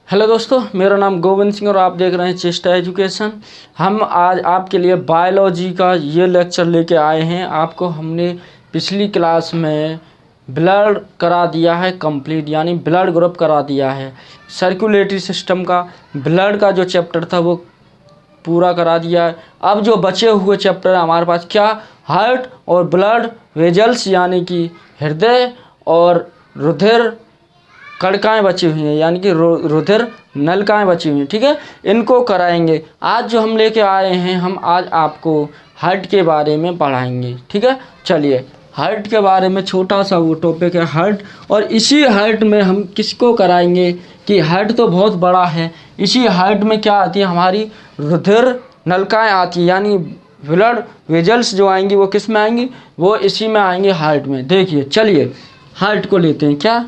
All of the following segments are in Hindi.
हेलो दोस्तों, मेरा नाम गोविंद सिंह और आप देख रहे हैं चेष्टा एजुकेशन। हम आज आपके लिए बायोलॉजी का ये लेक्चर लेके आए हैं। आपको हमने पिछली क्लास में ब्लड करा दिया है कंप्लीट, यानी ब्लड ग्रुप करा दिया है। सर्कुलेटरी सिस्टम का ब्लड का जो चैप्टर था वो पूरा करा दिया है। अब जो बचे हुए चैप्टर है हमारे पास क्या, हार्ट और ब्लड वेजल्स यानी कि हृदय और रुधिर कणिकाएँ बची हुई हैं, यानी कि रुधिर नलिकाएँ बची हुई हैं। ठीक है, इनको कराएंगे। आज जो हम लेके आए हैं, हम आज आपको हार्ट के बारे में पढ़ाएंगे। ठीक है, चलिए हार्ट के बारे में छोटा सा वो टॉपिक है हार्ट। और इसी हार्ट में हम किसको कराएंगे कि हार्ट तो बहुत बड़ा है। इसी हार्ट में क्या आती है, हमारी रुधिर नलिकाएँ आती हैं, यानी ब्लड वेजल्स जो आएंगी वो किस में आएंगी, वो इसी में आएंगे हार्ट में। देखिए चलिए हार्ट को लेते हैं। क्या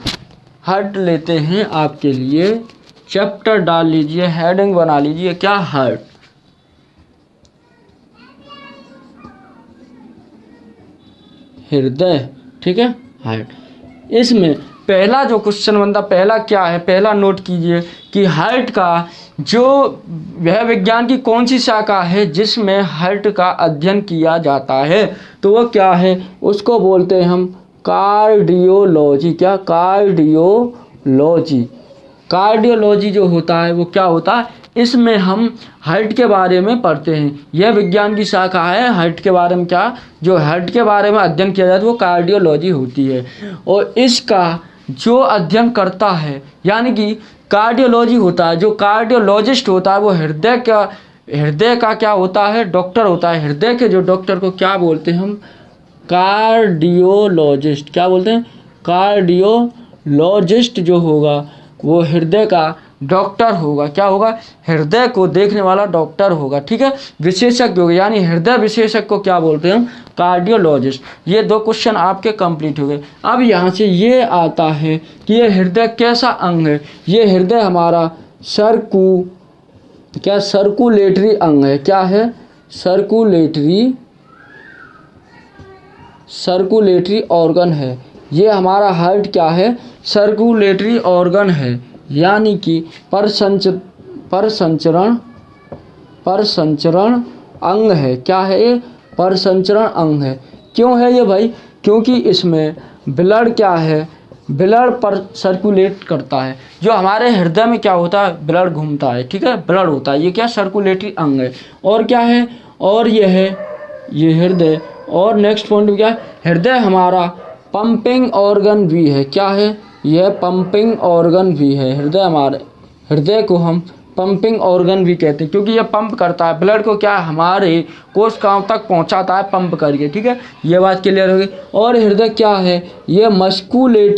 हार्ट लेते हैं, आपके लिए चैप्टर डाल लीजिए, हेडिंग बना लीजिए, क्या हार्ट। हृदय, ठीक है, हार्ट। इसमें पहला जो क्वेश्चन बनता, पहला क्या है, पहला नोट कीजिए कि हार्ट का जो वह विज्ञान की कौन सी शाखा है जिसमें हार्ट का अध्ययन किया जाता है, तो वो क्या है, उसको बोलते हैं हम कार्डियोलॉजी। क्या, कार्डियोलॉजी। कार्डियोलॉजी जो होता है वो क्या होता है, इसमें हम हार्ट के बारे में पढ़ते हैं। यह विज्ञान की शाखा है हार्ट के बारे में, क्या जो हार्ट के बारे में अध्ययन किया जाता है वो कार्डियोलॉजी होती है। और इसका जो अध्ययन करता है, यानी कि कार्डियोलॉजी होता है, जो कार्डियोलॉजिस्ट होता है वो हृदय का क्या होता है, डॉक्टर होता है। हृदय के जो डॉक्टर को क्या बोलते हैं हम, कार्डियोलॉजिस्ट। क्या बोलते हैं, कार्डियोलॉजिस्ट जो होगा वो हृदय का डॉक्टर होगा। क्या होगा, हृदय को देखने वाला डॉक्टर होगा। ठीक है, विशेषज्ञ होगा, यानी हृदय विशेषज्ञ को क्या बोलते हैं हम, कार्डियोलॉजिस्ट। ये दो क्वेश्चन आपके कंप्लीट हो गए। अब यहाँ से ये आता है कि ये हृदय कैसा अंग है। ये हृदय हमारा सर्कुलेटरी अंग है। क्या है, सर्कुलेटरी ऑर्गन है। ये हमारा हार्ट क्या है, सर्कुलेटरी ऑर्गन है, यानी कि परसंचरण अंग है। क्या है, ये परसंचरण अंग है। क्यों है ये भाई, क्योंकि इसमें ब्लड क्या है, ब्लड पर सर्कुलेट करता है। जो हमारे हृदय में क्या होता है, ब्लड घूमता है। ठीक है, ब्लड होता है, ये क्या सर्कुलेटरी अंग है। और क्या है, और ये है ये हृदय। और नेक्स्ट पॉइंट क्या है, हृदय हमारा पंपिंग ऑर्गन भी है। क्या है, यह पंपिंग ऑर्गन भी है। हृदय को हम पंपिंग ऑर्गन भी कहते हैं, क्योंकि यह पंप करता है ब्लड को, क्या हमारे कोशिकाओं तक पहुंचाता है पंप करके। ठीक है, ये बात क्लियर हो गई। और हृदय क्या है, ये मस्कुलर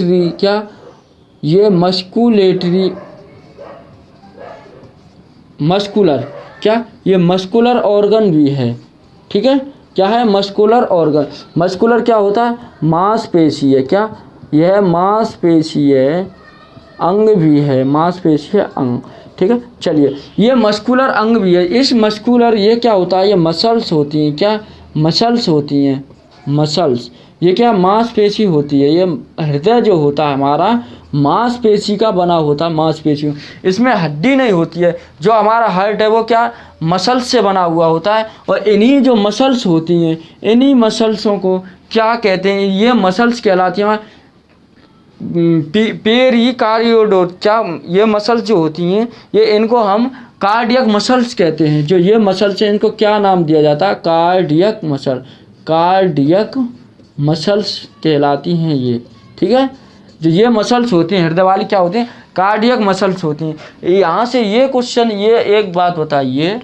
ऑर्गन भी है। ठीक है, क्या है, मस्कुलर ऑर्गन। मस्कुलर क्या होता है, मांसपेशी है। क्या, यह मांसपेशीय अंग भी है, मांसपेशीय अंग। ठीक है, चलिए ये मस्कुलर अंग भी है। इस मस्कुलर ये क्या होता है, ये मसल्स होती हैं। क्या, मसल्स होती हैं, मसल्स। ये क्या, मांसपेशी होती है। ये हृदय जो होता है हमारा मांसपेशी का बना होता है, मांसपेशी। इसमें हड्डी नहीं होती है। जो हमारा हार्ट है वो क्या, मसल्स से बना हुआ होता है। और इन्हीं जो मसल्स होती हैं, इन्हीं मसल्सों को क्या कहते हैं, ये मसल्स कहलाती हैं पेरिकार्डियोड। क्या, ये मसल्स जो होती हैं ये, इनको हम कार्डियक मसल्स कहते हैं। जो ये मसल्स हैं इनको क्या नाम दिया जाता है, कार्डियक मसल्स कहलाती हैं ये। ठीक है, जो ये मसल्स होती हैं हृदय वाली क्या होती हैं, कार्डियक मसल्स होती हैं। यहाँ से ये क्वेश्चन, ये एक बात बताइए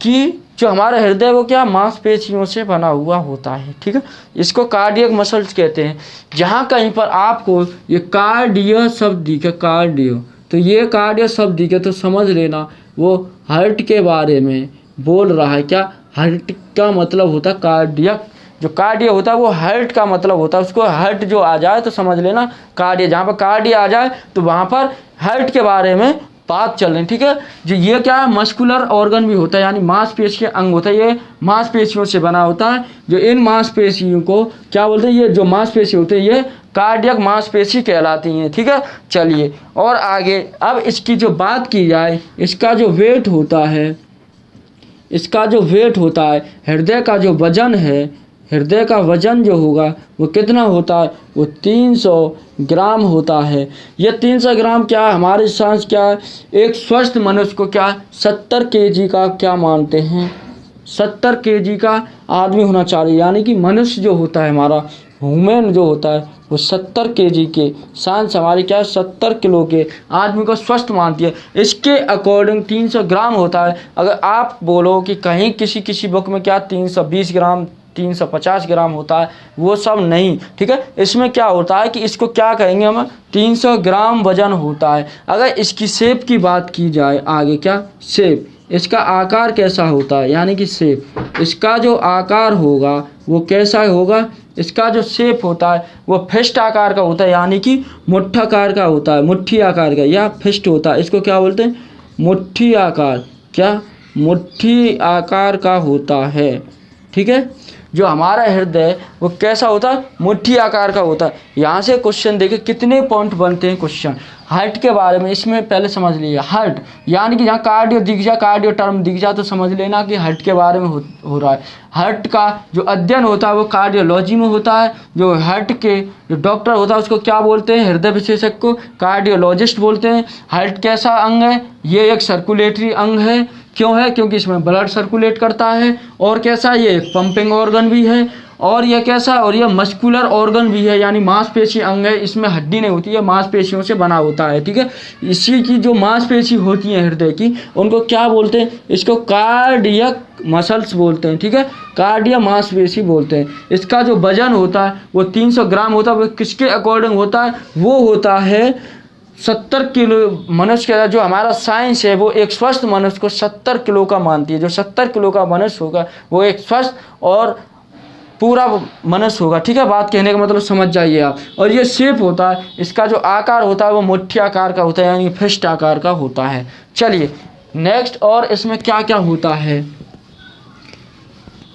कि जो हमारा हृदय वो क्या, मांसपेशियों से बना हुआ होता है। ठीक है, इसको कार्डियक मसल्स कहते हैं। जहाँ कहीं पर आपको ये कार्डियो शब्द दिखे, कार्डियो, तो ये कार्डियो शब्द दिखे तो समझ लेना वो हार्ट के बारे में बोल रहा है। क्या, हार्ट का मतलब होता है कार्डियक। जो कार्डियो होता है वो हार्ट का मतलब होता है। उसको हार्ट जो आ जाए तो समझ लेना कार्डियो। जहाँ पर कार्डियो आ जाए तो वहाँ पर हार्ट के बारे में बात चल रही। ठीक है, जो ये क्या है, मस्कुलर ऑर्गन भी होता है, यानी मांसपेशी अंग होता है। ये मांसपेशियों से बना होता है। जो इन मांसपेशियों को क्या बोलते हैं, ये जो मांसपेशी होते हैं ये कार्डियक मांसपेशी कहलाती हैं। ठीक है, चलिए और आगे अब इसकी जो बात की जाए, इसका जो वेट होता है, इसका जो वेट होता है, हृदय का जो वजन है, हृदय का वजन जो होगा वो कितना होता है, वो 300 ग्राम होता है। ये 300 ग्राम क्या है, हमारे सांस क्या है, एक स्वस्थ मनुष्य को क्या 70 केजी का क्या मानते हैं, 70 केजी का आदमी होना चाहिए। यानी कि मनुष्य जो होता है हमारा, ह्यूमन जो होता है वो 70 केजी के, सांस हमारी क्या है 70 किलो के आदमी को स्वस्थ मानती है। इसके अकॉर्डिंग 300 ग्राम होता है। अगर आप बोलो कि कहीं किसी बुक में क्या 320 ग्राम 350 ग्राम होता है, वो सब नहीं। ठीक है, इसमें क्या होता है कि इसको क्या कहेंगे हम, 300 ग्राम वजन होता है। अगर इसकी शेप की बात की जाए आगे, क्या शेप, इसका आकार कैसा होता है, यानी कि शेप, इसका जो आकार होगा वो कैसा होगा, इसका जो शेप होता है वो फिस्ट आकार का होता है, यानी कि मुट्ठाकार का होता है, मुट्ठी आकार का या फिस्ट होता है। इसको क्या बोलते हैं, मुट्ठी आकार, क्या मुट्ठी आकार का होता है। ठीक है, जो हमारा हृदय वो कैसा होता है, मुट्ठी आकार का होता है। यहाँ से क्वेश्चन देखिए कितने पॉइंट बनते हैं क्वेश्चन। हार्ट के बारे में इसमें पहले समझ लीजिए, हार्ट यानी कि जहाँ कार्डियो दिख जाए, कार्डियो टर्म दिख जाए तो समझ लेना कि हार्ट के बारे में हो रहा है। हार्ट का जो अध्ययन होता है वो कार्डियोलॉजी में होता है। जो हार्ट के जो डॉक्टर होता है उसको क्या बोलते हैं, हृदय विशेषज्ञ को कार्डियोलॉजिस्ट बोलते हैं। हार्ट कैसा अंग है, ये एक सर्कुलेटरी अंग है। क्यों है, क्योंकि इसमें ब्लड सर्कुलेट करता है। और कैसा, ये एक पंपिंग ऑर्गन भी है। और ये कैसा, और ये मस्कुलर ऑर्गन भी है, यानी मांसपेशी अंग है। इसमें हड्डी नहीं होती है, मांसपेशियों से बना होता है। ठीक है, इसी की जो मांसपेशी होती है हृदय की, उनको क्या बोलते हैं, इसको कार्डियक मसल्स बोलते हैं। ठीक है, कार्डिया मांसपेशी बोलते हैं। इसका जो वजन होता है वो 300 ग्राम होता है। वो किसके अकॉर्डिंग होता है, वो होता है 70 किलो। मनुष्य का जो हमारा साइंस है वो एक स्वस्थ मनुष्य को 70 किलो का मानती है। जो 70 किलो का मनुष्य होगा वो एक स्वस्थ और पूरा मनुष्य होगा। ठीक है, बात कहने का मतलब समझ जाइए आप। और ये शेप होता है, इसका जो आकार होता है वो मुट्ठी आकार का होता है, यानी फिस्ट आकार का होता है। चलिए नेक्स्ट, और इसमें क्या क्या होता है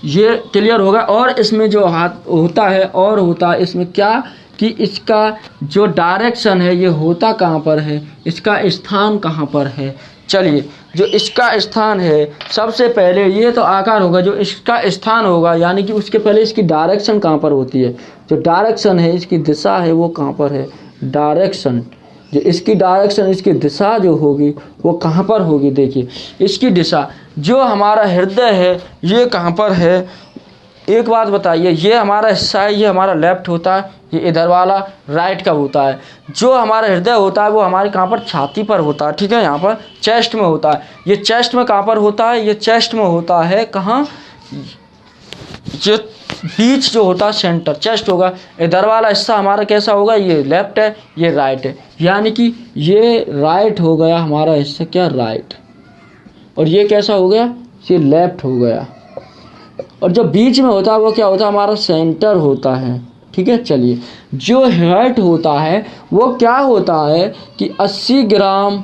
ये क्लियर होगा। और इसमें जो हाथ होता है, और होता है इसमें क्या कि इसका जो डायरेक्शन है ये होता कहाँ पर है, इसका स्थान कहाँ पर है। चलिए, जो इसका स्थान है, सबसे पहले ये तो आकार होगा, जो इसका स्थान होगा यानी कि उसके पहले इसकी डायरेक्शन कहाँ पर होती है। जो डायरेक्शन है, इसकी दिशा है वो कहाँ पर है, डायरेक्शन, जो इसकी डायरेक्शन, इसकी दिशा जो होगी वो कहाँ पर होगी। देखिए इसकी दिशा, जो हमारा हृदय है ये कहाँ पर है। एक बात बताइए, ये हमारा हिस्सा है, ये हमारा लेफ्ट होता है, ये इधर वाला राइट का होता है। जो हमारा हृदय होता है वो हमारे कहाँ पर, छाती पर होता है। ठीक है, यहाँ पर चेस्ट में होता है। ये चेस्ट में कहाँ पर होता है, ये चेस्ट में होता है कहाँ, ये बीच जो होता है सेंटर, चेस्ट होगा। इधर वाला हिस्सा हमारा कैसा होगा, ये लेफ्ट है, ये राइट है, यानी कि ये राइट हो गया हमारा हिस्सा, क्या राइट, और ये कैसा हो गया, ये लेफ्ट हो गया। और जो बीच में होता है वो क्या होता है, हमारा सेंटर होता है। ठीक है, चलिए, जो हार्ट होता है वो क्या होता है कि 80 ग्राम,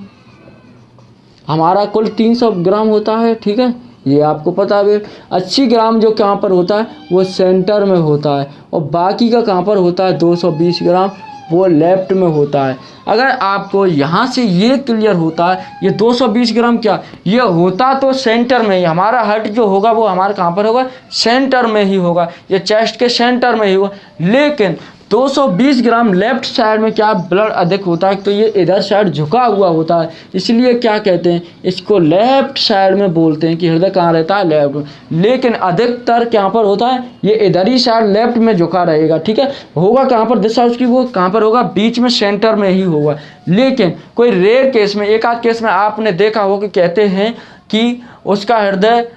हमारा कुल 300 ग्राम होता है। ठीक है, ये आपको पता है। 80 ग्राम जो कहाँ पर होता है वो सेंटर में होता है, और बाकी का कहाँ पर होता है, 220 ग्राम वो लेफ्ट में होता है। अगर आपको यहाँ से ये क्लियर होता है, ये 220 ग्राम क्या, ये होता तो सेंटर में ही, हमारा हार्ट जो होगा वो हमारे कहाँ पर होगा, सेंटर में ही होगा, ये चेस्ट के सेंटर में ही होगा। लेकिन 220 ग्राम लेफ्ट साइड में क्या ब्लड अधिक होता है, तो ये इधर साइड झुका हुआ होता है, इसलिए क्या कहते हैं, इसको लेफ्ट साइड में बोलते हैं कि हृदय कहाँ रहता है, लेफ्ट में। लेकिन अधिकतर कहाँ पर होता है, ये इधर ही साइड लेफ्ट में झुका रहेगा। ठीक है, होगा कहाँ पर, दिशा उसकी वो कहाँ पर होगा, बीच में सेंटर में ही होगा। लेकिन कोई रेयर केस में, एक आध केस में आपने देखा हो कि कहते हैं कि उसका हृदय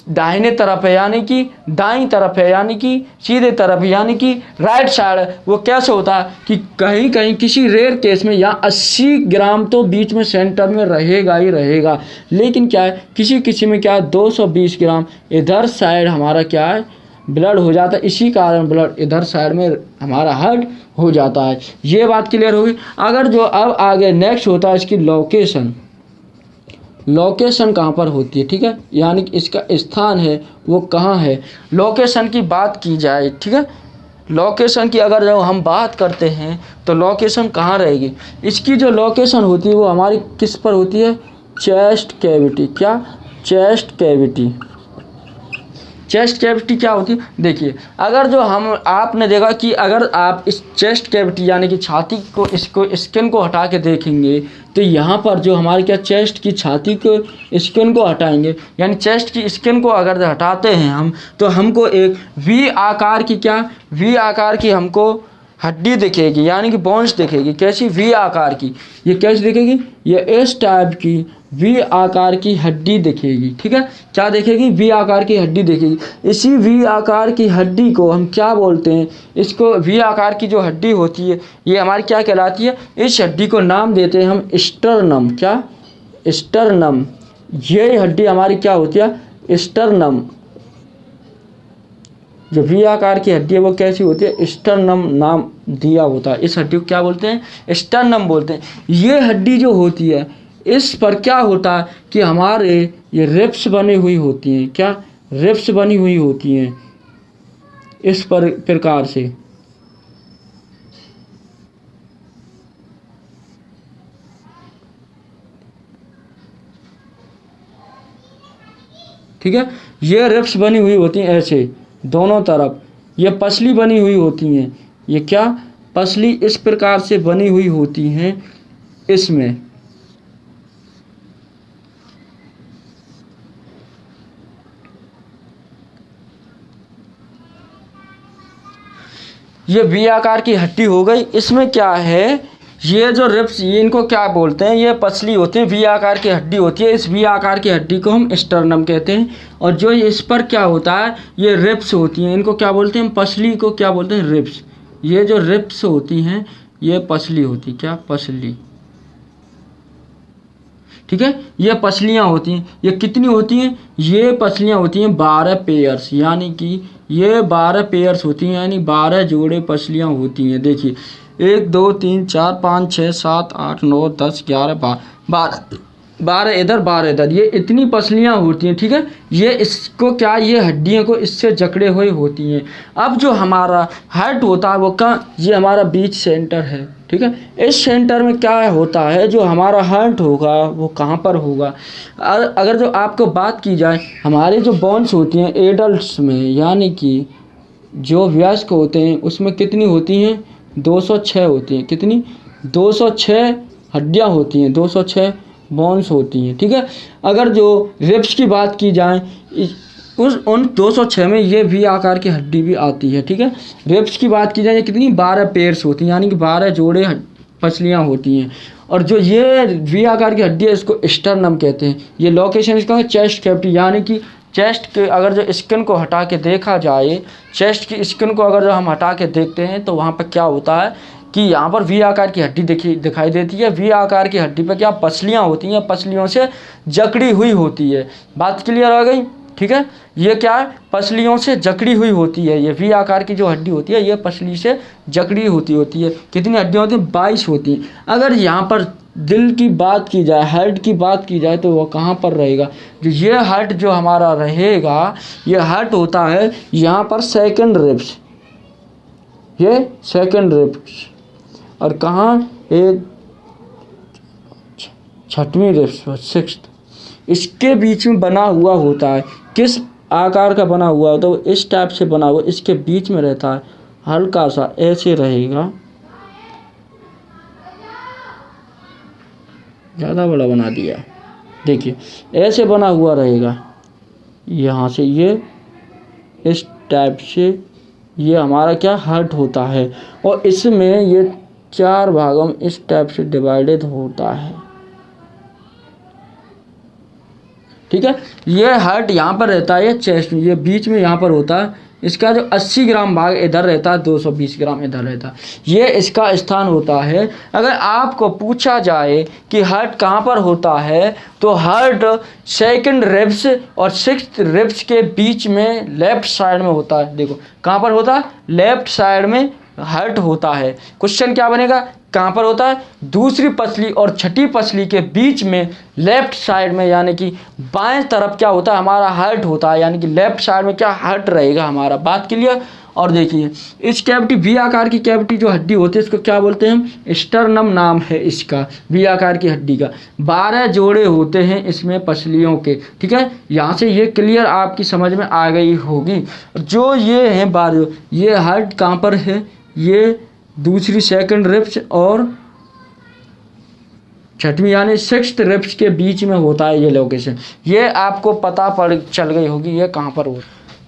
दाहिने तरफ है, यानी कि दाईं तरफ है, यानी कि सीधे तरफ, यानी कि राइट साइड है। वो कैसे होता है कि कहीं कहीं किसी रेयर केस में यहाँ 80 ग्राम तो बीच में सेंटर में रहेगा ही रहेगा। लेकिन क्या है, किसी किसी में क्या है 220 ग्राम इधर साइड हमारा क्या है, ब्लड हो जाता है। इसी कारण ब्लड इधर साइड में हमारा हार्ट हो जाता है। ये बात क्लियर होगी। अगर जो अब आगे नेक्स्ट होता है इसकी लोकेशन, लोकेशन कहाँ पर होती है। ठीक है, यानी कि इसका स्थान है वो कहाँ है। लोकेशन की बात की जाए, ठीक है, लोकेशन की अगर जो हम बात करते हैं तो लोकेशन कहाँ रहेगी, इसकी जो लोकेशन होती है वो हमारी किस पर होती है, चेस्ट कैविटी। क्या, चेस्ट कैविटी। चेस्ट कैविटी क्या होती है, देखिए अगर जो हम आपने देखा कि अगर आप इस चेस्ट कैविटी यानी कि छाती को इसको स्किन को हटा के देखेंगे तो यहाँ पर जो हमारे क्या चेस्ट की छाती को स्किन को हटाएंगे यानी चेस्ट की स्किन को अगर हटाते हैं हम तो हमको एक वी आकार की क्या, वी आकार की हमको हड्डी दिखेगी यानी कि बोन्स दिखेगी। कैसी, वी आकार की। ये कैसी दिखेगी, ये इस टाइप की वी आकार की हड्डी दिखेगी। ठीक है, क्या दिखेगी, वी आकार की हड्डी दिखेगी। इसी वी आकार की हड्डी को हम क्या बोलते हैं, इसको वी आकार की जो हड्डी होती है ये हमारी क्या कहलाती है, इस हड्डी को नाम देते हैं हम स्टर्नम। क्या, स्टर्नम। ये हड्डी हमारी क्या होती है, स्टर्नम। जो वी आकार की हड्डी है वो कैसी होती है, स्टर्नम नाम दिया होता है। इस हड्डी को क्या बोलते हैं, स्टर्नम बोलते हैं। ये हड्डी जो होती है इस पर क्या होता है कि हमारे ये रिब्स बनी हुई होती हैं। क्या, रिब्स बनी हुई होती हैं इस प्रकार से। ठीक है, ये रिब्स बनी हुई होती हैं ऐसे दोनों तरफ। ये पसली बनी हुई होती हैं। ये क्या, पसली इस प्रकार से बनी हुई होती हैं इसमें। ये वी आकार की हड्डी हो गई। इसमें क्या है, ये जो रिब्स ये इनको क्या बोलते हैं, ये पसली होती है, वी आकार की हड्डी होती है। इस वी आकार की हड्डी को हम स्टर्नम कहते हैं। और जो इस पर क्या होता है, ये रिब्स होती हैं, इनको क्या बोलते हैं, पसली को क्या बोलते हैं, रिब्स। ये जो रिब्स होती हैं ये पसली होती, क्या, पसली। ठीक है, ये पसलियाँ होती हैं। ये कितनी होती हैं, ये पसलियाँ होती हैं 12 पेयर्स, यानी कि ये 12 पेयर्स होती हैं, यानी 12 जोड़े पसलियाँ होती हैं। देखिए 1 2 3 4 5 6 7 8 9 10 11 12 इधर 12 इधर, ये इतनी पसलियाँ होती हैं। ठीक है, ये इसको क्या, ये हड्डियों को इससे जकड़े हुए होती हैं। अब जो हमारा हार्ट होता है वो कहाँ, ये हमारा बीच सेंटर है। ठीक है, इस सेंटर में क्या होता है, जो हमारा हार्ट होगा वो कहाँ पर होगा। अगर जो आपको बात की जाए, हमारे जो बोन्स होती हैं एडल्ट्स में यानी कि जो वयस्क होते हैं उसमें कितनी होती हैं, 206 होती हैं। कितनी, 206 हड्डियाँ होती हैं, 206 बोन्स होती हैं। ठीक है, अगर जो रिब्स की बात की जाए उन 206 में ये वी आकार की हड्डी भी आती है। ठीक है, रिब्स की बात की जाए कितनी, 12 पेयर्स होती हैं, यानी कि 12 जोड़े पसलियाँ होती हैं। और जो ये वी आकार की हड्डी है इसको स्टर्नम कहते हैं। ये लोकेशन इसका है चेस्ट कैविटी, यानी कि चेस्ट के अगर जो स्किन को हटा के देखा जाए, चेस्ट की स्किन को अगर जो हम हटा के देखते हैं तो वहाँ पर क्या होता है कि यहाँ पर वी आकार की हड्डी दिखाई देती है। वी आकार की हड्डी पर क्या पसलियाँ होती हैं, पसलियों से जकड़ी हुई होती है। बात क्लियर आ गई। ठीक है, ये क्या है, पसलियों से जकड़ी हुई होती है। ये वी आकार की जो हड्डी होती है ये पसली से जकड़ी होती है। कितनी हड्डियाँ होती हैं, 22 होती हैं। अगर यहाँ पर दिल की बात की जाए, हार्ट की बात की जाए तो वो कहाँ पर रहेगा, जो ये हार्ट जो हमारा रहेगा, ये हार्ट होता है यहाँ पर सेकंड रिब्स, ये सेकंड रिब्स। और कहाँ, एक छठवीं रिब्स, 6th, इसके बीच में बना हुआ होता है। किस आकार का बना हुआ होता है, तो इस टाइप से बना हुआ, इसके बीच में रहता है, हल्का सा ऐसे रहेगा, ज़्यादा बड़ा बना दिया। देखिए ऐसे बना हुआ रहेगा, यहाँ से ये इस टाइप से, ये हमारा क्या, हार्ट होता है। और इसमें ये 4 भागों में इस टाइप से डिवाइडेड होता है। ठीक है, ये हार्ट यहाँ पर रहता है, ये चेस्ट में, ये बीच में यहाँ पर होता है। इसका जो 80 ग्राम भाग इधर रहता है, 220 ग्राम इधर रहता है, ये इसका स्थान होता है। अगर आपको पूछा जाए कि हार्ट कहाँ पर होता है तो हार्ट सेकंड रिब्स और 6th रिब्स के बीच में लेफ्ट साइड में होता है। देखो कहाँ पर होता है, लेफ्ट साइड में हार्ट होता है। क्वेश्चन क्या बनेगा, कहाँ पर होता है, दूसरी पसली और छठी पसली के बीच में लेफ्ट साइड में, यानी कि बाएं तरफ क्या होता है, हमारा हार्ट होता है। यानी कि लेफ्ट साइड में क्या, हार्ट रहेगा हमारा। बात क्लियर। और देखिए इस कैविटी वी आकार की कैविटी जो हड्डी होती है इसको क्या बोलते हैं, स्टर्नम नाम है इसका, वी आकार की हड्डी का। 12 जोड़े होते हैं इसमें पसलियों के, ठीक है। यहाँ से ये क्लियर आपकी समझ में आ गई होगी। जो ये है 12, ये हार्ट कहाँ पर है, ये दूसरी सेकंड रिब्स और छठवीं यानी 6th रिब्स के बीच में होता है ये लोकेशन। ये आपको पता पड़ चल गई होगी ये कहाँ पर हो।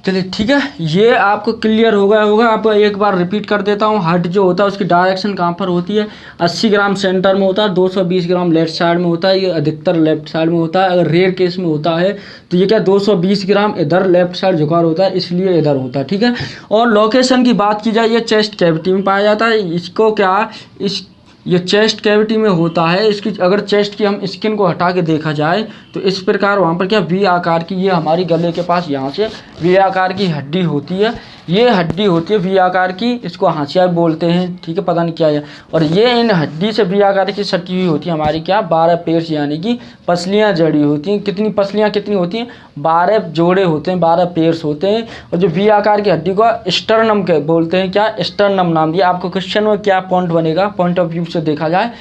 चलिए ठीक है, ये आपको क्लियर हो गया होगा। आप एक बार रिपीट कर देता हूँ। हार्ट जो होता है उसकी डायरेक्शन कहाँ पर होती है, 80 ग्राम सेंटर में होता है, 220 ग्राम लेफ्ट साइड में होता है। ये अधिकतर लेफ्ट साइड में होता है। अगर रेयर केस में होता है तो ये क्या 220 ग्राम इधर लेफ्ट साइड झुकाव होता है, इसलिए इधर होता है, ठीक है। और लोकेशन की बात की जाए, ये चेस्ट कैविटी में पाया जाता है। इसको क्या ये चेस्ट कैविटी में होता है। इसकी अगर चेस्ट की हम स्किन को हटा के देखा जाए तो इस प्रकार वहाँ पर क्या वी आकार की, ये हमारी गले के पास यहाँ से वी आकार की हड्डी होती है। ये हड्डी होती है वी आकार की, इसको हाशिया बोलते हैं, ठीक है, पता नहीं क्या है। और ये इन हड्डी से वी आकार की सटी हुई होती है हमारी क्या 12 पेर्स यानी कि पसलियाँ जड़ी होती हैं। कितनी पसलियाँ कितनी होती हैं, 12 जोड़े होते हैं, 12 पेर्स होते हैं। और जो वी आकार की हड्डी को स्टर्नम के बोलते हैं, क्या स्टर्नम नाम दिया। आपको क्वेश्चन में क्या पॉइंट बनेगा, पॉइंट ऑफ व्यू से देखा जाए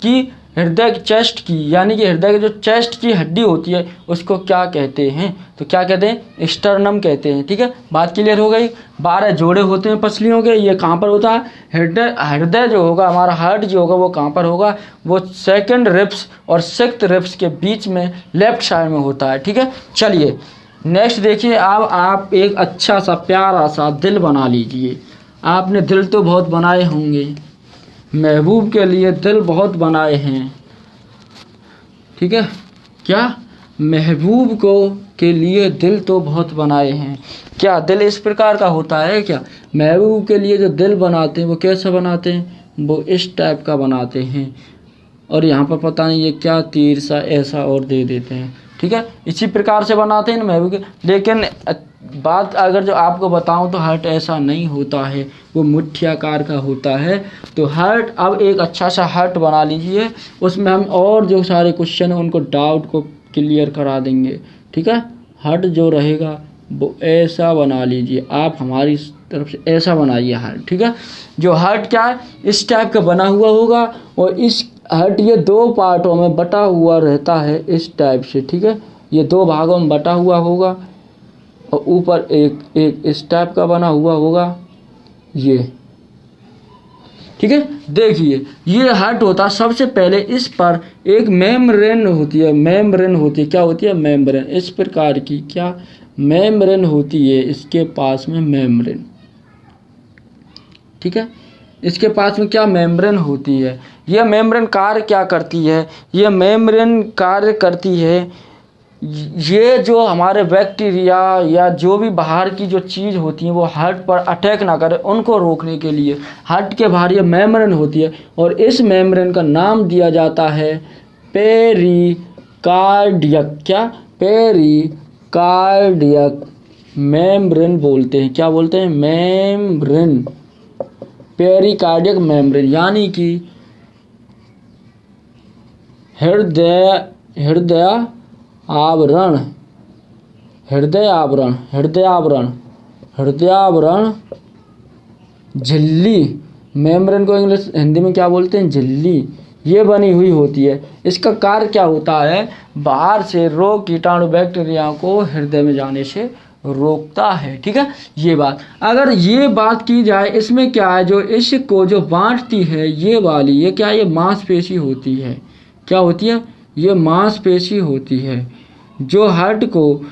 कि हृदय चेस्ट की यानी कि हृदय की जो चेस्ट की हड्डी होती है उसको क्या कहते हैं, तो क्या कहते हैं, स्टर्नम कहते हैं, ठीक है। बात क्लियर हो गई। 12 जोड़े होते हैं पसलियों के। ये कहाँ पर होता है, हृदय जो होगा हमारा हार्ट जो होगा वो कहाँ पर होगा, वो 2nd रिब्स और 6th रिब्स के बीच में लेफ्ट साइड में होता है, ठीक है। चलिए नेक्स्ट देखिए। अब आप एक अच्छा सा प्यारा सा दिल बना लीजिए। आपने दिल तो बहुत बनाए होंगे, महबूब के लिए दिल बहुत बनाए हैं, ठीक है। क्या महबूब को के लिए दिल तो बहुत बनाए हैं। क्या दिल इस प्रकार का होता है क्या, महबूब के लिए जो दिल बनाते हैं वो कैसा बनाते हैं, वो इस टाइप का बनाते हैं। और यहाँ पर पता नहीं ये क्या तीर सा ऐसा और दे देते हैं, ठीक है। इसी प्रकार से बनाते हैं ना महबूब के। लेकिन बात अगर जो आपको बताऊं तो हार्ट ऐसा नहीं होता है, वो मुट्ठी आकार का होता है। तो हार्ट, अब एक अच्छा सा हार्ट बना लीजिए, उसमें हम और जो सारे क्वेश्चन हैं उनको डाउट को क्लियर करा देंगे, ठीक है। हार्ट जो रहेगा वो ऐसा बना लीजिए, आप हमारी तरफ से ऐसा बनाइए हार्ट, ठीक है। जो हार्ट क्या है इस टाइप का बना हुआ होगा और इस हार्ट ये 2 पार्टों में बटा हुआ रहता है इस टाइप से, ठीक है। ये 2 भागों में बटा हुआ होगा और ऊपर एक इस टाइप का बना हुआ होगा ये, ठीक है। देखिए ये हार्ट होता है। सबसे पहले इस पर एक मेम्ब्रेन होती है, मेम्ब्रेन होती है, क्या होती है, मेम्ब्रेन। इस प्रकार की क्या मेम्ब्रेन होती है, इसके पास में मेम्ब्रेन, ठीक है। इसके पास में क्या मेम्ब्रेन होती है। यह मेम्ब्रेन कार्य क्या करती है, यह मेम्ब्रेन कार्य करती है, ये जो हमारे बैक्टीरिया या जो भी बाहर की जो चीज़ होती है वो हार्ट पर अटैक ना करे, उनको रोकने के लिए हार्ट के बाहर ये मेम्ब्रेन होती है। और इस मेम्ब्रेन का नाम दिया जाता है पेरिकार्डियक, क्या, पेरिकार्डियक मेम्ब्रेन बोलते हैं। क्या बोलते हैं, मेम्ब्रेन, पेरिकार्डियक मेम्ब्रेन, यानी कि हृदय आवरण, हृदयावरण झिल्ली, मेम्ब्रेन को इंग्लिश हिंदी में क्या बोलते हैं, झिल्ली, ये बनी हुई होती है। इसका कार्य क्या होता है, बाहर से रोग कीटाणु बैक्टीरिया को हृदय में जाने से रोकता है, ठीक है। ये बात, अगर ये बात की जाए इसमें क्या है, जो इसको जो बांटती है ये वाली, ये क्या, ये मांसपेशी होती है। क्या होती है, ये मांसपेशी होती है जो हार्ट को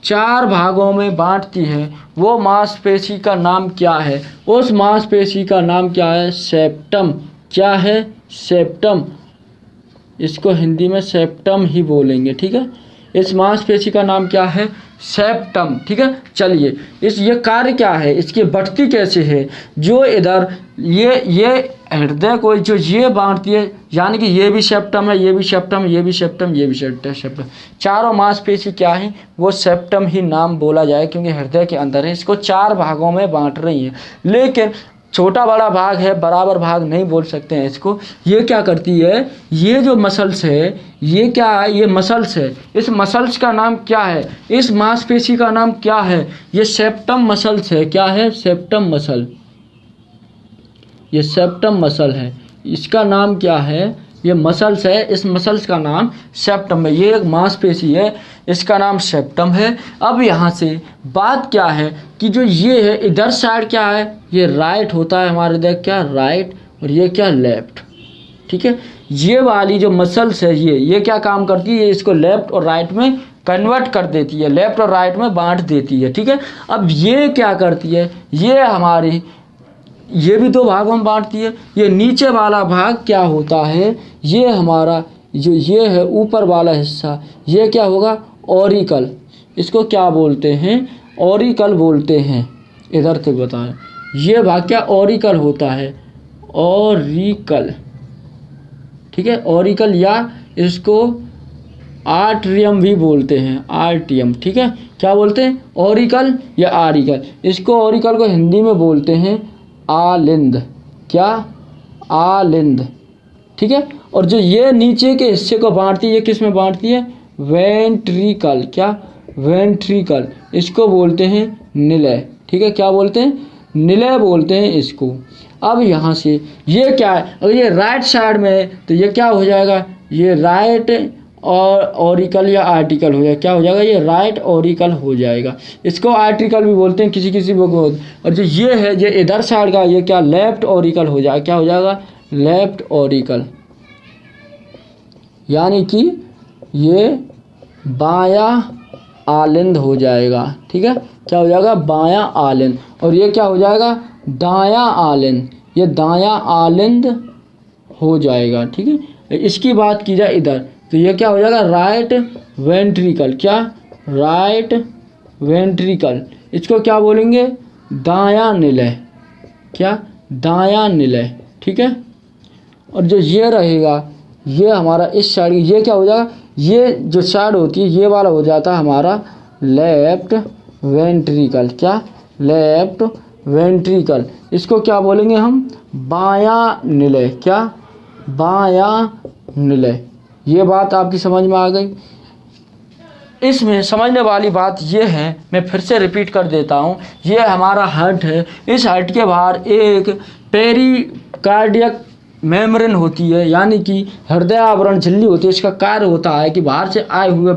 4 भागों में बांटती है। वो मांसपेशी का नाम क्या है, उस मांसपेशी का नाम क्या है, सेप्टम। क्या है, सेप्टम। इसको हिंदी में सेप्टम ही बोलेंगे, ठीक है। इस मांसपेशी का नाम क्या है, सेप्टम, ठीक है। चलिए ये कार्य क्या है, इसकी बढ़ती कैसे है, जो इधर ये हृदय को जो ये बांटती है, यानी कि ये भी सेप्टम है, ये भी सेप्टम, ये भी सेप्टम, ये भी सेप्टम, चारों मांसपेशी क्या है, वो सेप्टम ही नाम बोला जाए क्योंकि हृदय के अंदर है। इसको 4 भागों में बांट रही है। लेकिन छोटा बड़ा भाग है, बराबर भाग नहीं बोल सकते हैं इसको। ये क्या करती है, ये जो मसल्स है, ये क्या है, ये मसल्स है। इस मसल्स का नाम क्या है, इस मांसपेशी का नाम क्या है, ये सेप्टम मसल्स है। क्या है, सेप्टम मसल। ये सेप्टम मसल है, इसका नाम क्या है, ये मसल्स है, इस मसल्स का नाम सेप्टम है। ये एक मांसपेशी है, इसका नाम सेप्टम है। अब यहाँ से बात क्या है कि जो ये है इधर साइड क्या है, ये राइट होता है हमारे देख, क्या राइट, और ये क्या लेफ्ट। ठीक है, ये वाली जो मसल्स है ये क्या काम करती है, इसको लेफ्ट और राइट में कन्वर्ट कर देती है, लेफ्ट और राइट में बांट देती है। ठीक है, अब ये क्या करती है, ये हमारी ये भी दो भागों में बांटती है। ये नीचे वाला भाग क्या होता है, ये हमारा जो ये है ऊपर वाला हिस्सा, ये क्या होगा, ऑरिकल। इसको क्या बोलते हैं, ऑरिकल बोलते हैं। इधर तक बताएं, ये भाग क्या ऑरिकल होता है, ऑरिकल। ठीक है, ऑरिकल, या इसको आर्ट्रियम भी बोलते हैं, आर्टियम। ठीक है, क्या बोलते हैं, ऑरिकल या आरिकल। इसको ऑरिकल को हिंदी में बोलते हैं आलिंद। क्या, आलिंद। ठीक है, और जो ये नीचे के हिस्से को बांटती है, ये किस में बांटती है, वेंट्रिकल। क्या, वेंट्रिकल। इसको बोलते हैं निलय। ठीक है, क्या बोलते हैं, निलय बोलते हैं इसको। अब यहाँ से ये क्या है, अगर ये राइट साइड में है तो ये क्या हो जाएगा, ये राइट और ऑरिकल या आर्टिकल हो जाएगा। क्या हो जाएगा, ये राइट ऑरिकल हो जाएगा। इसको आर्टिकल भी बोलते हैं किसी किसी को। और जो ये है, ये इधर साइड का, ये क्या लेफ्ट ऑरिकल हो जाएगा। क्या हो जाएगा, लेफ्ट ऑरिकल, यानी कि ये बायां आलिंद हो जाएगा। ठीक है, क्या हो जाएगा, बायां आलिंद। और ये क्या हो जाएगा, दायां आलिंद। ये दायां आलिंद हो जाएगा। ठीक है, इसकी बात की जाए इधर तो ये क्या हो जाएगा, राइट वेंट्रिकल। क्या, राइट वेंट्रिकल। इसको क्या बोलेंगे, दायां निलय। क्या, दायां निलय। ठीक है, और जो ये रहेगा, ये हमारा इस साइड, ये क्या हो जाएगा, ये जो साइड होती है ये वाला हो जाता है हमारा लेफ्ट वेंट्रिकल। क्या, लेफ्ट वेंट्रिकल। इसको क्या बोलेंगे हम, बायां निलय। क्या, बायां निलय। ये बात आपकी समझ में आ गई। इसमें समझने वाली बात ये है, मैं फिर से रिपीट कर देता हूँ, ये हमारा हार्ट है। इस हार्ट के बाहर एक पेरिकार्डियक मेम्ब्रेन होती है, यानी कि हृदय आवरण झिल्ली होती है। इसका कार्य होता है कि बाहर से आए हुए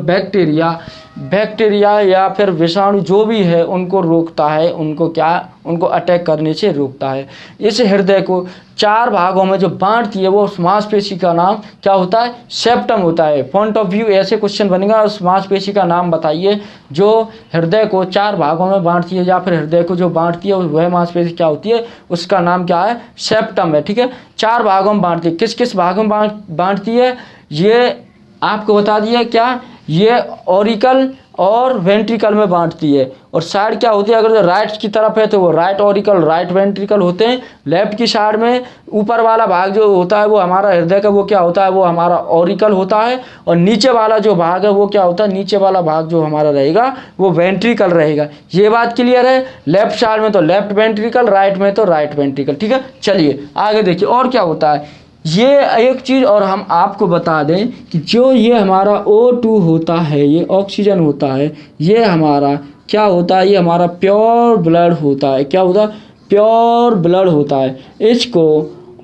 बैक्टीरिया या फिर विषाणु जो भी है उनको रोकता है, उनको अटैक करने से रोकता है। इस हृदय को 4 भागों में जो बांटती है वो उस मांसपेशी का नाम क्या होता है, सेप्टम होता है। पॉइंट ऑफ व्यू ऐसे क्वेश्चन बनेगा, उस मांसपेशी का नाम बताइए जो हृदय को 4 भागों में बांटती है, या फिर हृदय को जो बांटती है वह मांसपेशी क्या होती है, उसका नाम क्या है, सेप्टम है। ठीक है, 4 भागों में बांटती है। किस किस भागों में बांटती है ये आपको बता दिया। क्या, ये ऑरिकल और वेंट्रिकल में बांटती है। और साइड क्या होती है, अगर जो राइट की तरफ है तो वो राइट ऑरिकल, राइट वेंट्रिकल होते हैं। लेफ्ट की साइड में ऊपर वाला भाग जो होता है वो हमारा हृदय का, वो क्या होता है, वो हमारा ऑरिकल होता है। और नीचे वाला जो भाग है वो क्या होता है, नीचे वाला भाग जो हमारा रहेगा वो वेंट्रिकल रहेगा। ये बात क्लियर है। लेफ्ट साइड में तो लेफ्ट वेंट्रिकल, राइट में तो राइट वेंट्रिकल। ठीक है, चलिए आगे देखिए और क्या होता है। ये एक चीज़ और हम आपको बता दें कि जो ये हमारा O2 होता है, ये ऑक्सीजन होता है, ये हमारा क्या होता है, ये हमारा प्योर ब्लड होता है। क्या होता है, प्योर ब्लड होता है। इसको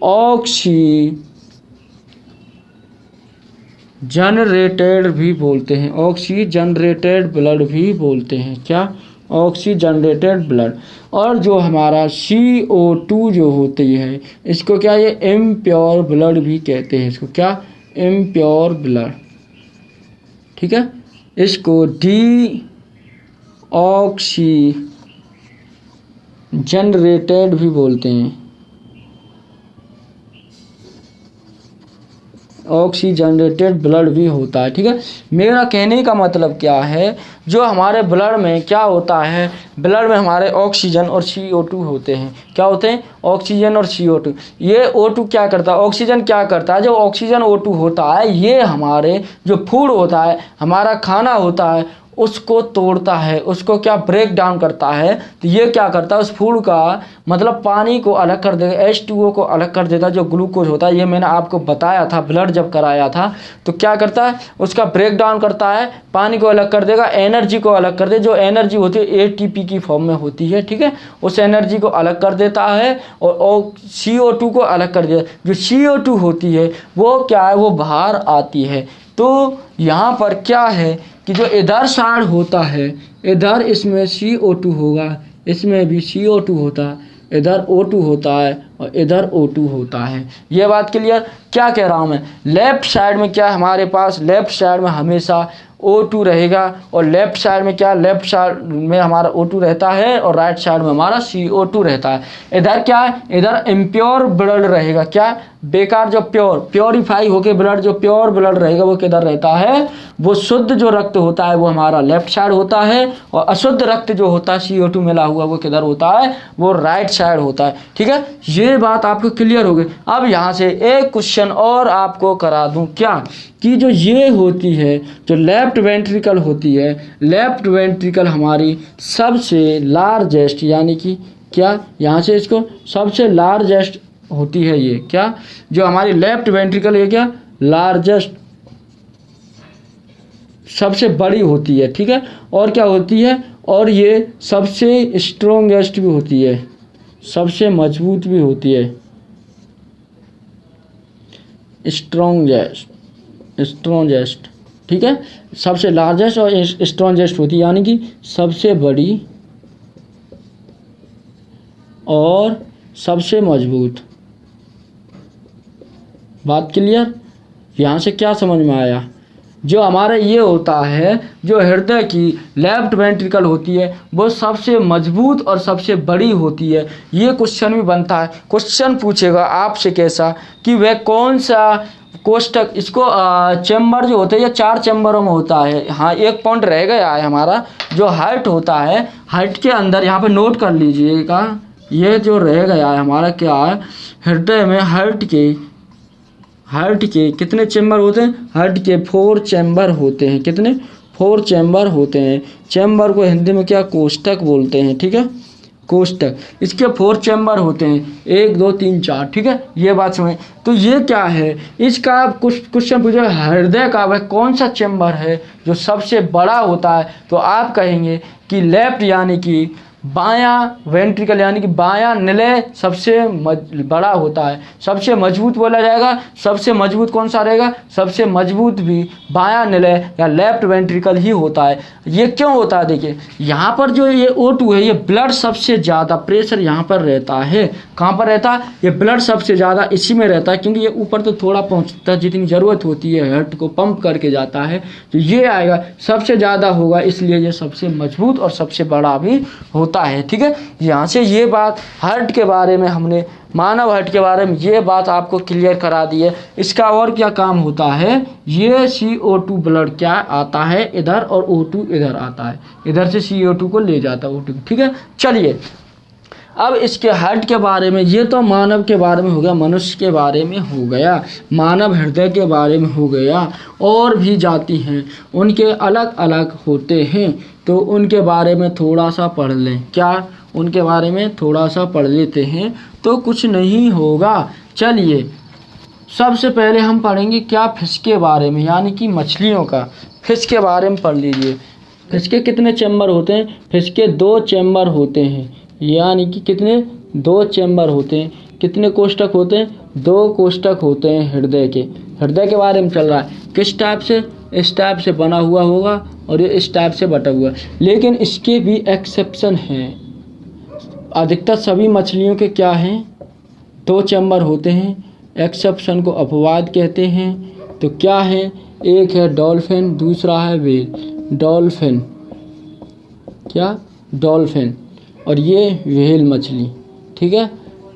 ऑक्सीजनरेटेड भी बोलते हैं, ऑक्सीजनरेटेड ब्लड भी बोलते हैं। क्या, ऑक्सीजनरेटेड ब्लड। और जो हमारा CO2 जो होती है इसको क्या, ये इम्प्योर ब्लड भी कहते हैं। इसको क्या, इम्प्योर ब्लड। ठीक है, इसको डीऑक्सीजनरेटेड भी बोलते हैं, ऑक्सीजनरेटेड ब्लड भी होता है। ठीक है, मेरा कहने का मतलब क्या है, जो हमारे ब्लड में क्या होता है, ब्लड में हमारे ऑक्सीजन और CO2 होते हैं। क्या होते हैं, ऑक्सीजन और CO2। ये O2 क्या करता है, ऑक्सीजन क्या करता है, जो ऑक्सीजन O2 होता है ये हमारे जो फूड होता है, हमारा खाना होता है, उसको तोड़ता है, उसको क्या ब्रेक डाउन करता है। तो ये क्या करता है, उस फूड का मतलब पानी को अलग कर देगा, H2O को अलग कर देता है, जो ग्लूकोज होता है। ये मैंने आपको बताया था ब्लड जब कराया था। तो क्या करता है, उसका ब्रेक डाउन करता है, पानी को अलग कर देगा, एनर्जी को अलग कर दे, जो एनर्जी होती है ATP की फॉर्म में होती है, ठीक है। उस एनर्जी को अलग कर देता है और CO2 को अलग कर देता है। जो CO2 होती है वो क्या है, वो बाहर आती है। तो यहाँ पर क्या है कि जो इधर साइड होता है, इधर इसमें CO2 होगा, इसमें भी CO2 होता है, इधर O2 होता है और इधर O2 होता है। ये बात क्लियर। क्या कह रहा हूँ मैं, लेफ्ट साइड में क्या हमारे पास, लेफ्ट साइड में हमेशा O2 रहेगा और लेफ्ट साइड में क्या, लेफ्ट साइड में हमारा O2 रहता है और राइट साइड में हमारा CO2 रहता है। इधर क्या है, इधर इम्प्योर ब्लड रहेगा, क्या बेकार, जो प्योरीफाई होके ब्लड, जो प्योर ब्लड रहेगा वो किधर रहता है, वो शुद्ध जो रक्त होता है वो हमारा लेफ्ट साइड होता है और अशुद्ध रक्त जो होता है CO2 मिला हुआ वो किधर होता है, वो राइट साइड होता है, ठीक है। ये बात आपको क्लियर हो गई। अब यहाँ से एक क्वेश्चन और आपको करा दूं, क्या कि जो ये होती है, जो लेफ्ट वेंट्रिकल होती है, लेफ्ट वेंट्रिकल हमारी सबसे लार्जेस्ट, यानी कि क्या, यहाँ से इसको सबसे लार्जेस्ट होती है, ये क्या, जो हमारी लेफ्ट वेंट्रिकल है क्या, लार्जेस्ट, सबसे बड़ी होती है, ठीक है। और क्या होती है, और ये सबसे स्ट्रोंगेस्ट भी होती है, सबसे मजबूत भी होती है, स्ट्रोंगेस्ट, ठीक है। सबसे लार्जेस्ट और स्ट्रोंगेस्ट होती है, यानी कि सबसे बड़ी और सबसे मजबूत। बात क्लियर। यहाँ से क्या समझ में आया, जो हमारा ये होता है, जो हृदय की लेफ्ट वेंट्रिकल होती है वो सबसे मजबूत और सबसे बड़ी होती है। ये क्वेश्चन भी बनता है, क्वेश्चन पूछेगा आपसे कैसा, कि वह कौन सा कोष्ठक, इसको चैम्बर जो होते हैं, ये 4 चैम्बरों में होता है। हाँ, एक पॉइंट रह गया है हमारा, जो हार्ट होता है, हार्ट के अंदर यहाँ पे नोट कर लीजिएगा, ये जो रह गया है हमारा क्या है, हृदय में हार्ट के कितने चैम्बर होते हैं, हार्ट के 4 चैम्बर होते हैं। कितने, 4 चैम्बर होते हैं। चैम्बर को हिंदी में क्या, कोष्ठक बोलते हैं, ठीक है, कोष्ठक। इसके 4 चैम्बर होते हैं, 1 2 3 4, ठीक है। ये बात समझ। तो ये क्या है, इसका कुछ क्वेश्चन पूछे, हृदय का वह कौन सा चैम्बर है जो सबसे बड़ा होता है, तो आप कहेंगे कि लेफ्ट, यानी कि बायां वेंट्रिकल, यानी कि बायां निलय सबसे बड़ा होता है, सबसे मजबूत बोला जाएगा। सबसे मजबूत कौन सा रहेगा, सबसे मजबूत भी बायां निलय या लेफ्ट वेंट्रिकल ही होता है। ये क्यों होता है, देखिए यहाँ पर जो ये O2 है, ये ब्लड सबसे ज़्यादा प्रेशर यहाँ पर रहता है। कहाँ पर रहता है, ये ब्लड सबसे ज़्यादा इसी में रहता है, क्योंकि ये ऊपर तो थोड़ा पहुँचता है, जितनी ज़रूरत होती है हार्ट को पंप करके जाता है, तो ये आएगा सबसे ज़्यादा होगा, इसलिए ये सबसे मजबूत और सबसे बड़ा भी होता है, ठीक है। यहाँ से ये बात हार्ट के बारे में हमने, मानव हार्ट के बारे में ये बात आपको क्लियर करा दी है। इसका और क्या काम होता है, ये CO2 ब्लड क्या आता है इधर और O2 इधर आता है, इधर से CO2 को ले जाता है O2, ठीक है। चलिए अब इसके हार्ट के बारे में, ये तो मानव के बारे में हो गया, मनुष्य के बारे में हो गया, मानव हृदय के बारे में हो गया। और भी जाति हैं, उनके अलग अलग होते हैं, तो उनके बारे में थोड़ा सा पढ़ लें। क्या, उनके बारे में थोड़ा सा पढ़ लेते हैं तो कुछ नहीं होगा। चलिए सबसे पहले हम पढ़ेंगे क्या, फिश के बारे में, यानी कि मछलियों का। फिश के बारे में पढ़ लीजिए। फिश के कितने चैम्बर होते हैं, फिश के 2 चैम्बर होते हैं, यानी कि कितने, 2 चैम्बर होते हैं। कितने कोष्ठक होते हैं, 2 कोष्ठक होते हैं हृदय के। हृदय के बारे में चल रहा है, किस टाइप से, इस टाइप से बना हुआ होगा और ये इस टाइप से बटा हुआ, लेकिन इसके भी एक्सेप्शन हैं। अधिकतर सभी मछलियों के क्या हैं, 2 चैम्बर होते हैं। एक्सेप्शन को अपवाद कहते हैं। तो क्या है, एक है डॉल्फिन, दूसरा है व्हेल। डॉल्फिन, क्या, डॉल्फिन, और ये व्हेल मछली, ठीक है।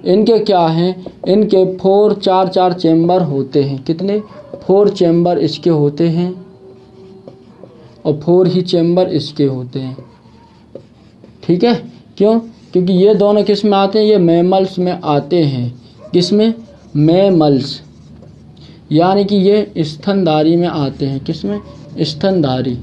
इनके क्या हैं, इनके 4 चैम्बर होते हैं। कितने, 4 चैम्बर इसके होते हैं और 4 ही चैम्बर इसके होते हैं, ठीक है। क्यों, क्योंकि ये दोनों किस में आते हैं, ये मैमल्स में आते हैं। किस में, मैमल्स, यानी कि ये स्तनधारी में आते हैं। किस में, स्तनधारी।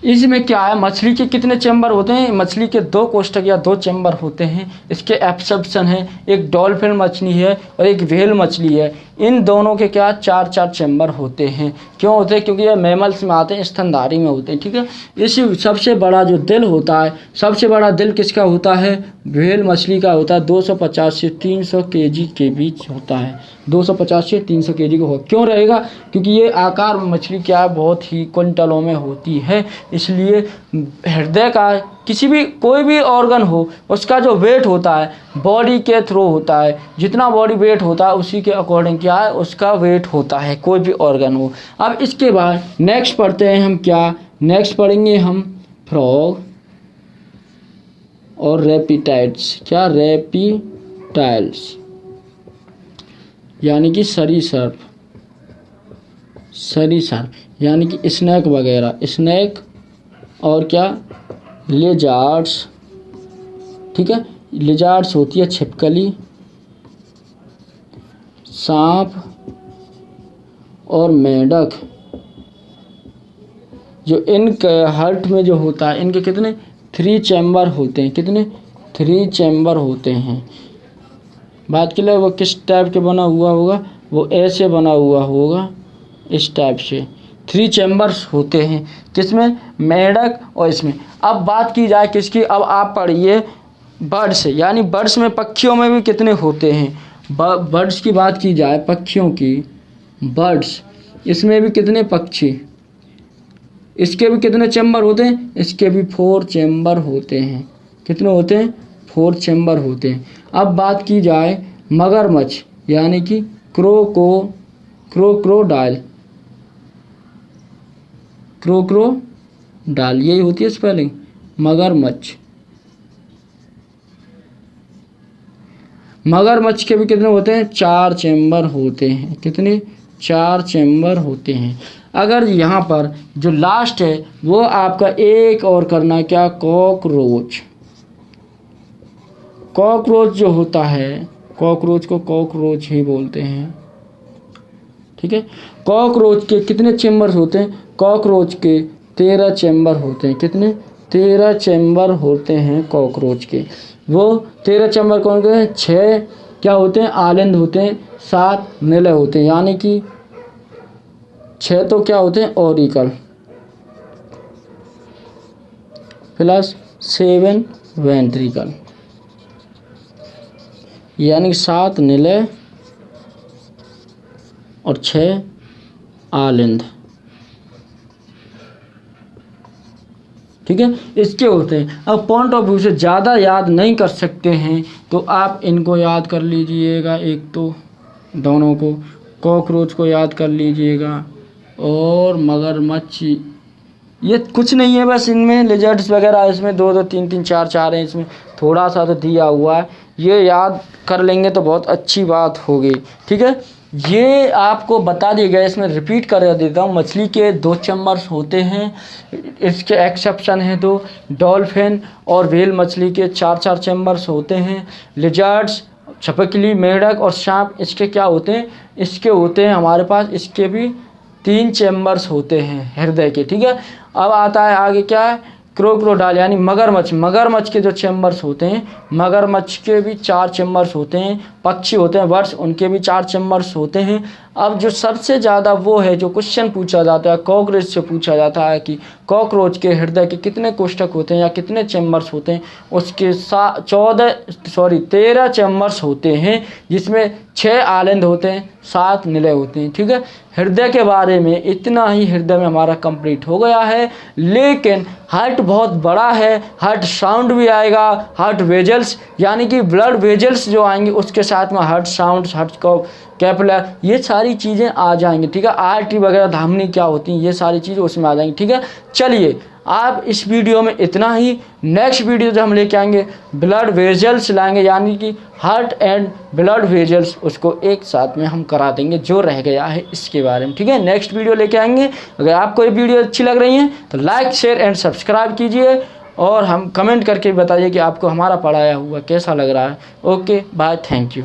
इसमें क्या है, मछली के कितने चैम्बर होते हैं, मछली के 2 कोष्ठक या 2 चैम्बर होते हैं। इसके एक्सेप्शन है, एक डॉल्फिन मछली है और एक व्हेल मछली है। इन दोनों के क्या 4-4 चैम्बर होते हैं। क्यों होते हैं? क्योंकि ये मैमल्स में आते हैं, स्तनधारी में होते हैं। ठीक है, इस सबसे बड़ा जो दिल होता है, सबसे बड़ा दिल किसका होता है? व्हेल मछली का होता है। 250 से 300 केजी के बीच होता है। 250 से 300 केजी का हो, क्यों रहेगा? क्योंकि ये आकार मछली क्या है, बहुत ही क्विंटलों में होती है। इसलिए हृदय का किसी भी कोई भी ऑर्गन हो, उसका जो वेट होता है बॉडी के थ्रू होता है। जितना बॉडी वेट होता है उसी के अकॉर्डिंग क्या है, उसका वेट होता है, कोई भी ऑर्गन हो। अब इसके बाद नेक्स्ट पढ़ते हैं हम क्या, नेक्स्ट पढ़ेंगे हम फ्रॉग और रेप्टाइल्स। क्या? रेप्टाइल्स यानी कि सरीसृप, सरीसृप यानी कि स्नेक वगैरह, स्नेक और क्या लिजार्ड्स। ठीक है, लिजार्ड्स होती है छिपकली, सांप और मेंढक। जो इनके हार्ट में जो होता है, इनके कितने 3 चैम्बर होते हैं। कितने? 3 चैम्बर होते हैं। बात के लिए वो किस टाइप के बना हुआ होगा, वो ऐसे बना हुआ होगा, इस टाइप से 3 चैम्बर्स होते हैं। किसमें? मेंढक और इसमें। अब बात की जाए किसकी, अब आप पढ़िए बर्ड्स, यानी बर्ड्स में, पक्षियों में भी कितने होते हैं। बर्ड्स की बात की जाए, पक्षियों की, बर्ड्स, इसमें भी कितने पक्षी, इसके भी कितने चैम्बर होते हैं? इसके भी 4 चैम्बर होते हैं। कितने होते हैं? 4 चैम्बर होते हैं। अब बात की जाए मगरमच्छ, यानी कि क्रोकोडाइल, क्रोकोडाइल यही होती है स्पेलिंग, मगरमच्छ। मगरमच्छ के भी कितने होते हैं? 4 चैम्बर होते हैं। कितने? 4 चैम्बर होते हैं। अगर यहाँ पर जो लास्ट है वो आपका एक और करना है, क्या? कॉकरोच। कॉकरोच जो होता है, कॉकरोच को कॉकरोच ही बोलते हैं। ठीक है, कॉकरोच के कितने चैम्बर होते हैं? कॉकरोच के 13 चैम्बर होते हैं। कितने? 13 चैम्बर होते हैं कॉकरोच के। वो 13 चैम्बर कौन के हैं? 6 क्या होते हैं? आलिंद होते हैं, 7 निलय होते हैं, यानी कि 6 तो क्या होते हैं? ऑरिकल, प्लस 7 वेंट्रिकल, यानी 7 निलय और 6 आलिंद। ठीक है, इसके होते हैं। अब पॉइंट ऑफ व्यू से ज़्यादा याद नहीं कर सकते हैं तो आप इनको याद कर लीजिएगा। एक तो दोनों को, कॉकरोच को याद कर लीजिएगा और मगरमच्छ, ये कुछ नहीं है, बस इनमें लिजर्ड्स वगैरह, इसमें 2-2 3-3 4-4 हैं, इसमें थोड़ा सा तो दिया हुआ है, ये याद कर लेंगे तो बहुत अच्छी बात होगी। ठीक है, ये आपको बता दिया गया, इसमें रिपीट कर देता हूँ। मछली के 2 चैम्बर्स होते हैं, इसके एक्सेप्शन है 2, डॉल्फिन और व्हेल मछली के 4-4 चैम्बर्स होते हैं। लिजर्ड्स, छिपकली, मेंढक और सांप, इसके क्या होते हैं? इसके होते हैं हमारे पास, इसके भी 3 चैम्बर्स होते हैं हृदय के। ठीक है, अब आता है आगे क्या है, क्रोकोडाइल यानी मगरमच्छ। मगरमच्छ के जो चैम्बर्स होते हैं, मगरमच्छ के भी 4 चैम्बर्स होते हैं। पक्षी होते हैं बर्ड्स, उनके भी 4 चैम्बर्स होते हैं। अब जो सबसे ज़्यादा वो है जो क्वेश्चन पूछा जाता है, कॉकरोच से पूछा जाता है कि कॉकरोच के हृदय के कितने कोष्ठक होते हैं या कितने चैम्बर्स होते हैं, उसके 13 चैम्बर्स होते हैं, जिसमें 6 आलिंद होते हैं, 7 निलय होते हैं। ठीक है, हृदय के बारे में इतना ही हृदय में हमारा कंप्लीट हो गया है। लेकिन हार्ट बहुत बड़ा है, हार्ट साउंड भी आएगा, हार्ट वेजल्स यानी कि ब्लड वेजल्स जो आएंगे उसके साथ में हार्ट साउंड, हार्ट कैपिलर, ये सारी चीज़ें आ जाएंगी। ठीक है, आर्टरी वगैरह, धमनी क्या होती हैं, ये सारी चीज़ें उसमें आ जाएंगी। ठीक है, चलिए आप इस वीडियो में इतना ही। नेक्स्ट वीडियो जो हम लेके आएंगे ब्लड वेजल्स लाएंगे, यानी कि हार्ट एंड ब्लड वेजल्स, उसको एक साथ में हम करा देंगे जो रह गया है इसके बारे में। ठीक है, नेक्स्ट वीडियो लेके आएंगे। अगर आपको ये वीडियो अच्छी लग रही है तो लाइक, शेयर एंड सब्सक्राइब कीजिए और हम कमेंट करके बताइए कि आपको हमारा पढ़ाया हुआ कैसा लग रहा है। Okay, bye, thank you.